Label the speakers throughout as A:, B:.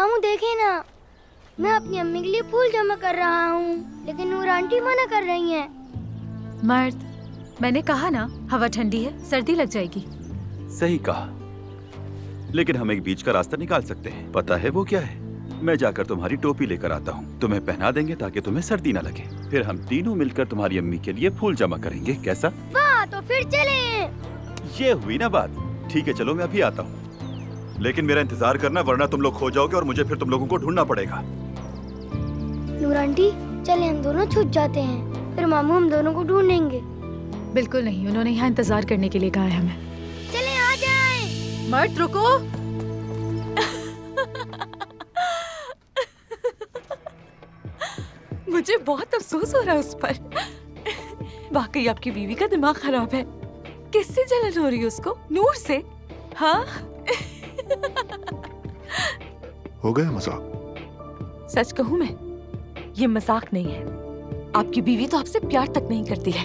A: मामू देखे ना, मैं अपनी अम्मी के लिए फूल जमा कर रहा हूँ, लेकिन नूर आंटी मना कर रही हैं।
B: मर्द, मैंने कहा ना हवा ठंडी है, सर्दी लग जाएगी।
C: सही कहा, लेकिन हम एक बीच का रास्ता निकाल सकते हैं। पता है वो क्या है? मैं जाकर तुम्हारी टोपी लेकर आता हूँ, तुम्हें पहना देंगे ताकि तुम्हें सर्दी न लगे। फिर हम तीनों मिलकर तुम्हारी अम्मी के लिए फूल जमा करेंगे, कैसा?
A: वाह, तो फिर चले।
C: ये हुई ना बात। ठीक है, चलो मैं अभी आता हूँ, लेकिन मेरा इंतजार करना, वरना तुम लोग खो जाओगे और मुझे फिर तुम लोगों को ढूंढना पड़ेगा।
A: नूर आंटी, चले हम दोनों छुप जाते हैं, फिर मामू हम दोनों को ढूंढेंगे।
B: बिल्कुल नहीं, उन्होंने यहाँ इंतजार करने के लिए कहा है हमें।
A: चले आ जाएं।
B: मर्द रुको। मुझे बहुत अफसोस हो रहा है उस पर। वाकई आपकी बीवी का दिमाग खराब है। किससे जलन हो रही है उसको? नूर से? हाँ।
D: हो गया मजाक?
E: सच कहूं मैं, ये मजाक नहीं है। आपकी बीवी तो आपसे प्यार तक नहीं करती है।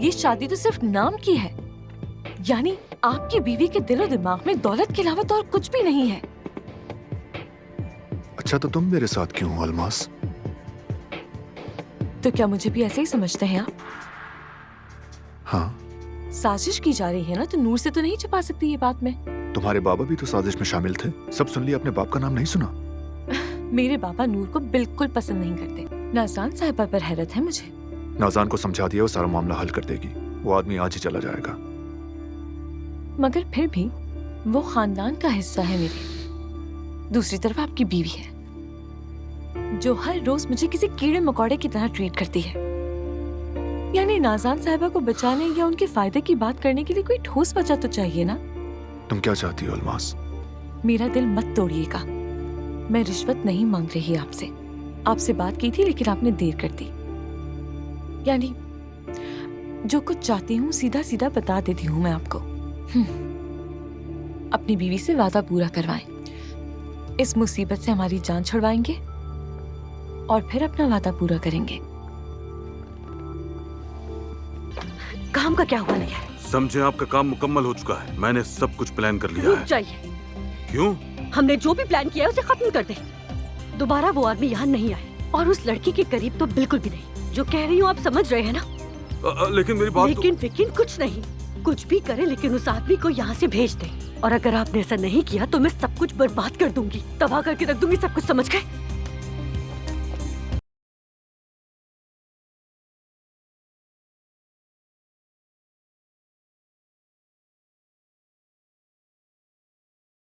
E: ये शादी तो सिर्फ नाम की है। यानी आपकी बीवी के दिलो दिमाग में दौलत के अलावा तो और कुछ भी नहीं है।
D: अच्छा, तो तुम मेरे साथ क्यों हो अलमास?
E: तो क्या मुझे भी ऐसे ही समझते हैं आप?
D: हाँ।
E: साजिश की जा रही है ना, तो नूर से तो नहीं छुपा सकती ये बात मैं।
D: तुम्हारे बाबा भी तो साजिश में शामिल थे। सब सुन लिया, अपने बाप का नाम नहीं सुना?
E: मेरे बाबा नूर को बिल्कुल पसंद नहीं करते। नाज़ान साहिबा पर हैरत है मुझे।
D: नाज़ान को समझा दिया, वो सारा मामला हल कर देगी। वो आदमी आज ही चला जाएगा।
E: मगर फिर भी वो खानदान का हिस्सा है मेरे। दूसरी तरफ आपकी बीवी है जो हर रोज मुझे किसी कीड़े मकोड़े की तरह ट्रीट करती है। यानी नाज़ान साहिबा को बचाने या उनके फायदे की बात करने के लिए कोई ठोस वजह तो चाहिए ना।
D: तुम क्या चाहती हो अलमास?
E: मेरा दिल मत तोड़िएगा। मैं रिश्वत नहीं मांग रही आपसे। आपसे बात की थी लेकिन आपने देर कर दी। यानी जो कुछ चाहती हूँ सीधा सीधा बता देती हूँ मैं आपको। अपनी बीवी से वादा पूरा करवाएं। इस मुसीबत से हमारी जान छुड़वाएंगे और फिर अपना वादा पूरा करेंगे।
F: काम का क्या हुआ नहीं है?
G: समझे, आपका काम मुकम्मल हो चुका है। मैंने सब कुछ प्लान कर लिया
F: रुक
G: है।
F: जाइए।
G: क्यों?
F: हमने जो भी प्लान किया है उसे खत्म कर दे। दोबारा वो आदमी यहाँ नहीं आए, और उस लड़की के करीब तो बिल्कुल भी नहीं। जो कह रही हूँ आप समझ रहे हैं ना?
G: लेकिन मेरी बात
F: लेकिन कुछ नहीं। कुछ भी करे लेकिन उस आदमी को यहाँ से भेज दे। और अगर आपने ऐसा नहीं किया तो मैं सब कुछ बर्बाद कर दूंगी, तबाह करके रख दूंगी सब कुछ, समझ गए?